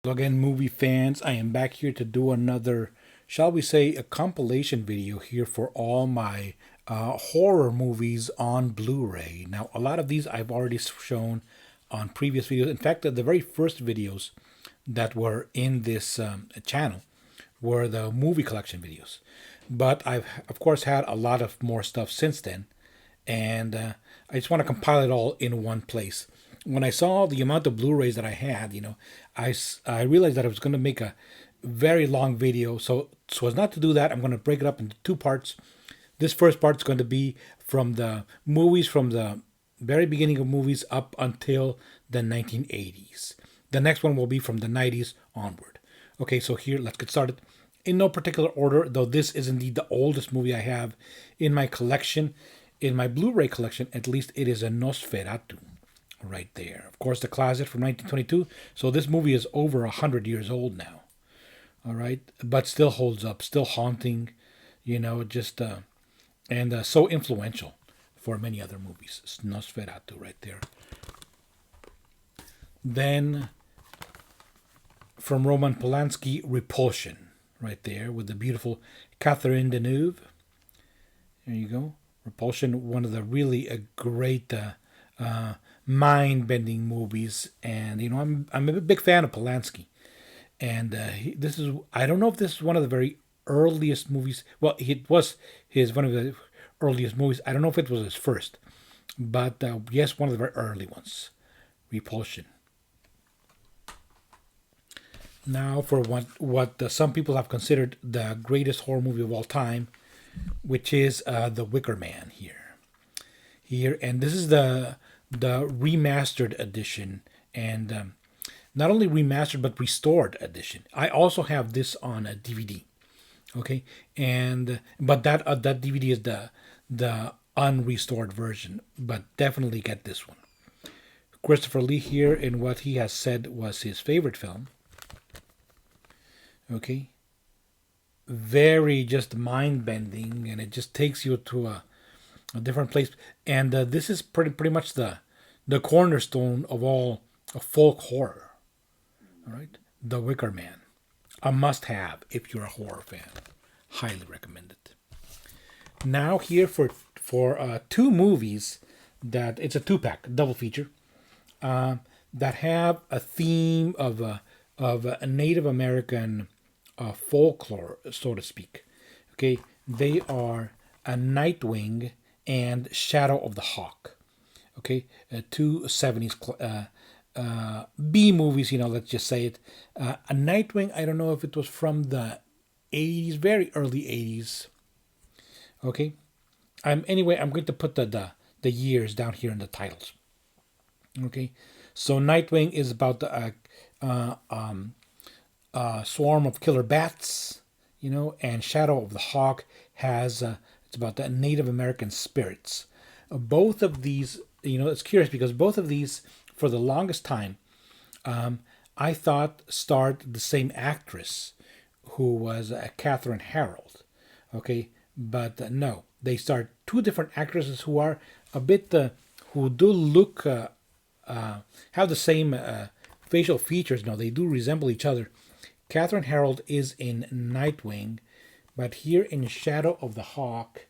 Hello again, movie fans. I am back here to do another, shall we say, a compilation video here for all my horror movies on Blu-ray. Now, a lot of these I've already shown on previous videos. In fact, the very first videos that were in this channel were the movie collection videos. But I've, of course, had a lot of more stuff since then. And I just want to compile it all in one place. When I saw the amount of Blu-rays that I had, I realized that I was going to make a very long video. So as not to do that, I'm going to break it up into two parts. This first part is going to be from the movies, from the very beginning of movies up until the 1980s. The next one will be from the 90s onward. Okay, so here, let's get started. In no particular order, though this is indeed the oldest movie I have in my collection. In my Blu-ray collection, at least, it is a NOSFERATU. Right there. Of course, the classic from 1922. So this movie is over 100 years old now. All right. But still holds up. Still haunting. And so influential for many other movies. It's NOSFERATU right there. Then from Roman Polanski, Repulsion. Right there with the beautiful Catherine Deneuve. There you go. Repulsion, one of the really great mind-bending movies, and I'm a big fan of Polanski, and this is, I don't know if this is one of the very earliest movies. Well, it was one of the earliest movies. I don't know if it was his first, but yes, one of the very early ones. Repulsion. Now for what some people have considered the greatest horror movie of all time, which is The Wicker Man here, and this is the remastered edition, and not only remastered but restored edition. I also have this on a DVD. Okay, and but that DVD is the unrestored version. But definitely get this one. Christopher Lee here in what he has said was his favorite film. Okay, very just mind bending, and it just takes you to a different place. And this is pretty much the cornerstone of all folk horror. All right, The Wicker Man, a must-have if you're a horror fan. Highly recommend it. Now here for two movies that it's a two-pack, double feature, that have a theme of a Native American folklore, so to speak. Okay, they are a Nightwing and Shadow of the Hawk. Okay, two 70s B movies, let's just say it. A Nightwing, I don't know if it was from the 80s, very early 80s. Okay, I'm going to put the years down here in the titles. Okay, so Nightwing is about the swarm of killer bats, and Shadow of the Hawk has it's about the Native American spirits. Both of these, it's curious because both of these, for the longest time, I thought starred the same actress, who was Catherine Harold. Okay, but no, they starred two different actresses who are a bit, who do look, have the same facial features. No, they do resemble each other. Catherine Harold is in Nightwing, but here in Shadow of the Hawk,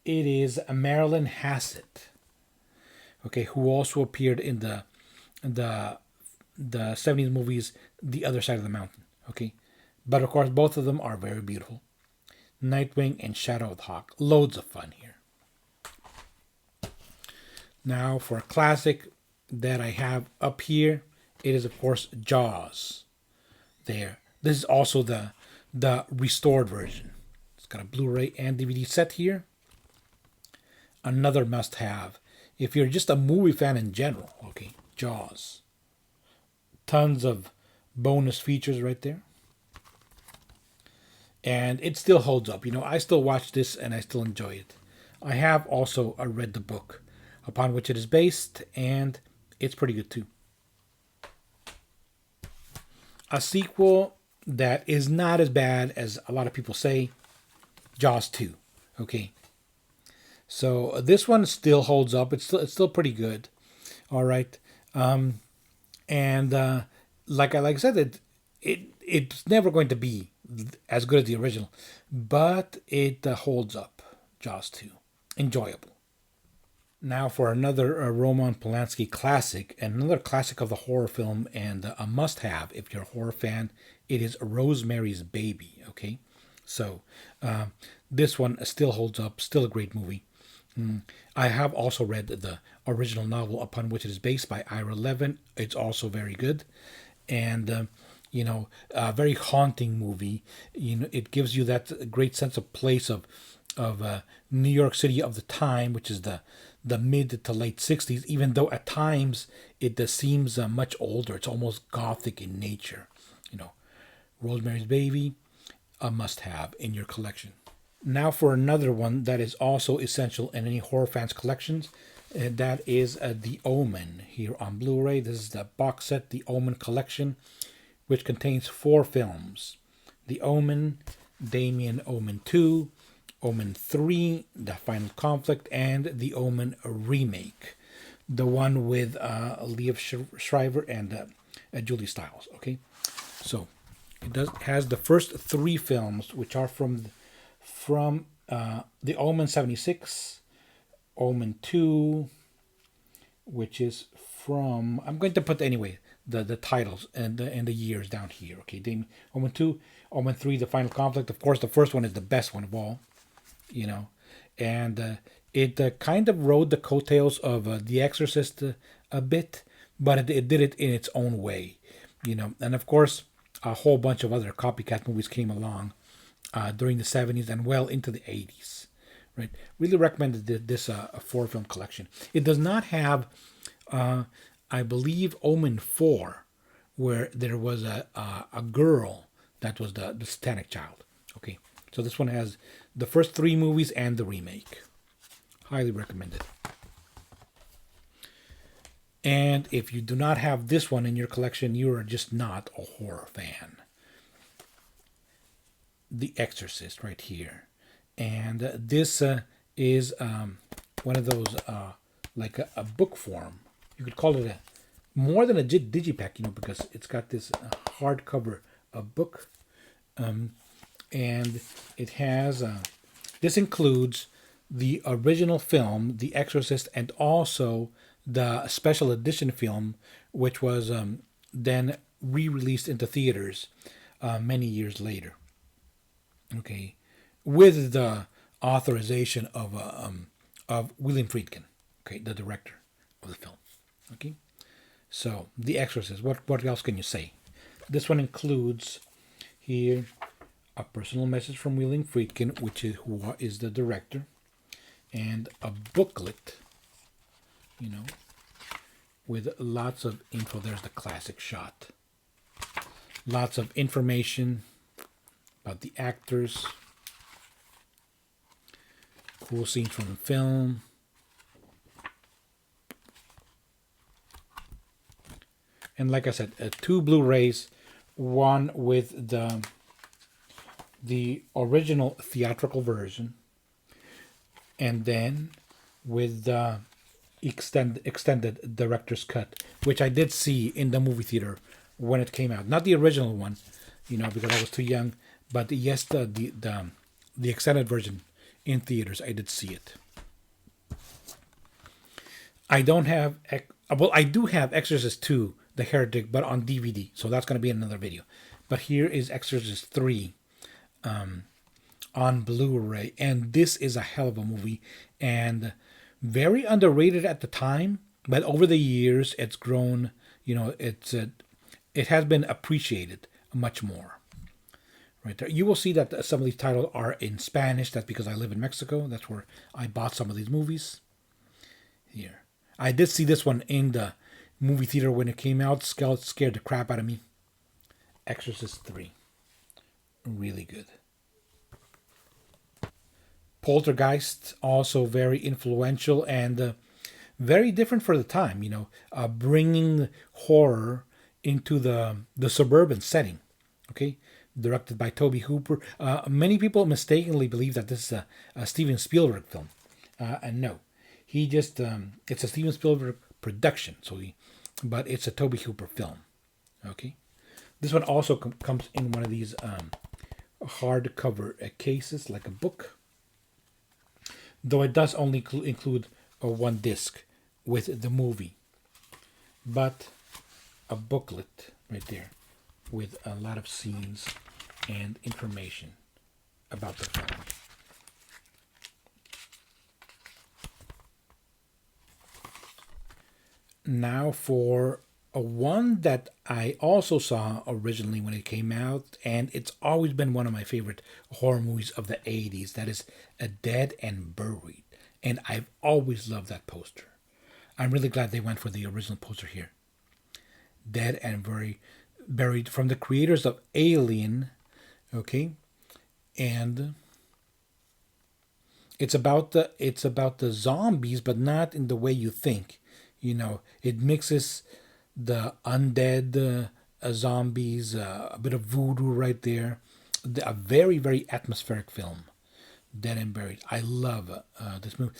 it is Marilyn Hassett. Okay, who also appeared in the 70s movies The Other Side of the Mountain. Okay, but of course both of them are very beautiful. Nightwing and Shadow of the Hawk, loads of fun here. Now for a classic that I have up here, it is of course Jaws. There, this is also the restored version. It's got a Blu-ray and DVD set here. Another must-have if you're just a movie fan in general. Okay, Jaws. Tons of bonus features right there. And it still holds up. I still watch this and I still enjoy it. I have also read the book upon which it is based, and it's pretty good too. A sequel that is not as bad as a lot of people say, Jaws 2. Okay. So this one still holds up. It's still pretty good. All right. And like I said, it's never going to be as good as the original, but it holds up. Jaws 2, enjoyable. Now for another Roman Polanski classic, and another classic of the horror film, and a must-have if you're a horror fan. It is Rosemary's Baby. Okay, so this one still holds up, still a great movie. I have also read the original novel upon which it is based by Ira Levin. It's also very good, and a very haunting movie. It gives you that great sense of place of New York City of the time, which is the mid to late 60s, even though at times it seems much older. It's almost gothic in nature. Rosemary's Baby, a must-have in your collection. Now for another one that is also essential in any horror fans' collections, and that is The Omen here on Blu-ray. This is the box set, The Omen Collection, which contains 4 films. The Omen, Damien Omen 2, Omen 3, The Final Conflict, and The Omen Remake. The one with Liev Schreiber and Julie Stiles. Okay, so it has the first 3 films, which are from The Omen 76, Omen 2, which is from, I'm going to put anyway the titles and the years down here. Okay, Omen 2, Omen 3, The Final Conflict. Of course, the first one is the best one of all. And it kind of rode the coattails of The Exorcist a bit, but it did it in its own way. And of course, a whole bunch of other copycat movies came along during the 70s and well into the 80s. Right? Really recommended this 4-film collection. It does not have, I believe, Omen 4, where there was a girl that was the satanic child. Okay, so this one has the first 3 movies and the remake. Highly recommended. And if you do not have this one in your collection, you are just not a horror fan. The Exorcist right here. And this is one of those, like a book form. You could call it more than a digipack, because it's got this hardcover book. And it has, this includes the original film, The Exorcist, and also the special edition film, which was then re-released into theaters many years later. Okay, with the authorization of William Friedkin, okay, the director of the film. Okay, so The Exorcist. What else can you say? This one includes here a personal message from William Friedkin, who is the director, and a booklet, with lots of info. There's the classic shot. Lots of information about the actors, cool scenes from the film, and like I said, 2 Blu-rays, one with the original theatrical version, and then with the extended director's cut, which I did see in the movie theater when it came out. Not the original one, because I was too young. But yes, the extended version in theaters, I did see it. I don't have, I do have Exorcist 2, The Heretic, but on DVD, so that's going to be another video. But here is Exorcist 3 on Blu-ray, and this is a hell of a movie, and very underrated at the time, but over the years, it's grown, it has been appreciated much more. Right there, you will see that some of these titles are in Spanish. That's because I live in Mexico. That's where I bought some of these movies. Here, I did see this one in the movie theater when it came out. Scared the crap out of me. Exorcist 3, really good. Poltergeist, also very influential and very different for the time. Bringing horror into the suburban setting. Okay. Directed by Tobe Hooper. Many people mistakenly believe that this is a Steven Spielberg film. And no. He just, it's a Steven Spielberg production. But it's a Tobe Hooper film. Okay, this one also comes in one of these hardcover cases, like a book. Though it does only include one disc with the movie, but a booklet right there with a lot of scenes and information about the film. Now for a one that I also saw originally when it came out, and it's always been one of my favorite horror movies of the 80s. That is A Dead and Buried. And I've always loved that poster. I'm really glad they went for the original poster here. Dead and Buried, from the creators of Alien. Okay. And it's about the zombies, but not in the way you think. You know, it mixes the undead zombies, a bit of voodoo right there. A very, very atmospheric film, Dead and Buried. I love this movie.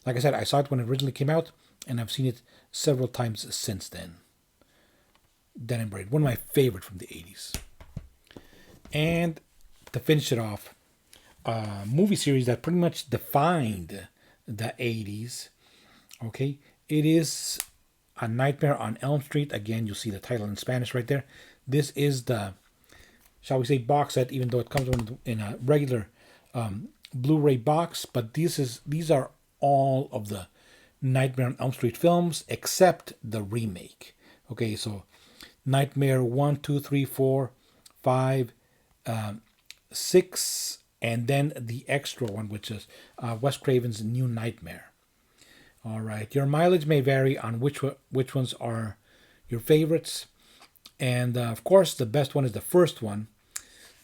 Like I said, I saw it when it originally came out, and I've seen it several times since then. Dead and Buried, one of my favorite from the 80s. And to finish it off, a movie series that pretty much defined the 80s. Okay, it is A Nightmare on Elm Street. Again, you'll see the title in Spanish right there. This is the, shall we say, box set, even though it comes in a regular Blu-ray box. But these are all of the Nightmare on Elm Street films except the remake. Okay, so Nightmare 1, 2, 3, 4, 5, 6, and then the extra one, which is Wes Craven's New Nightmare. All right, your mileage may vary on which ones are your favorites. And of course, the best one is the first one,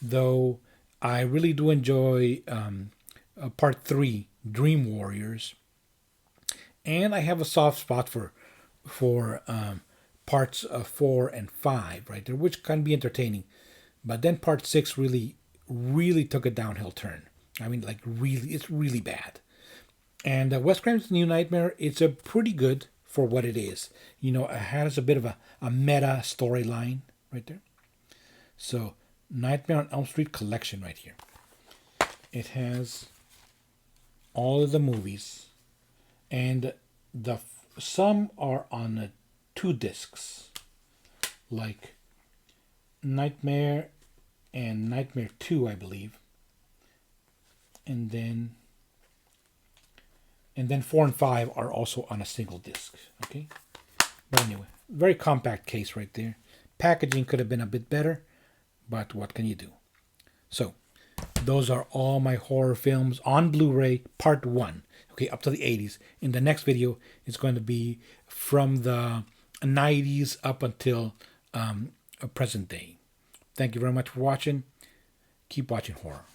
though I really do enjoy part 3, Dream Warriors. And I have a soft spot for parts 4 and 5, right there, which can be entertaining. But then part 6 really took a downhill turn. I mean, like, really, it's really bad. And Wes Craven's New Nightmare, it's a pretty good for what it is. You know, it has a bit of a meta storyline right there. So, Nightmare on Elm Street collection right here. It has all of the movies, and some are on 2 discs, like Nightmare and Nightmare 2, I believe. And then 4 and 5 are also on a single disc. Okay, but anyway, very compact case right there. Packaging could have been a bit better, but what can you do? So, those are all my horror films on Blu-ray, part 1. Okay, up to the 80s. In the next video, it's going to be from the 90s up until present day. Thank you very much for watching. Keep watching horror.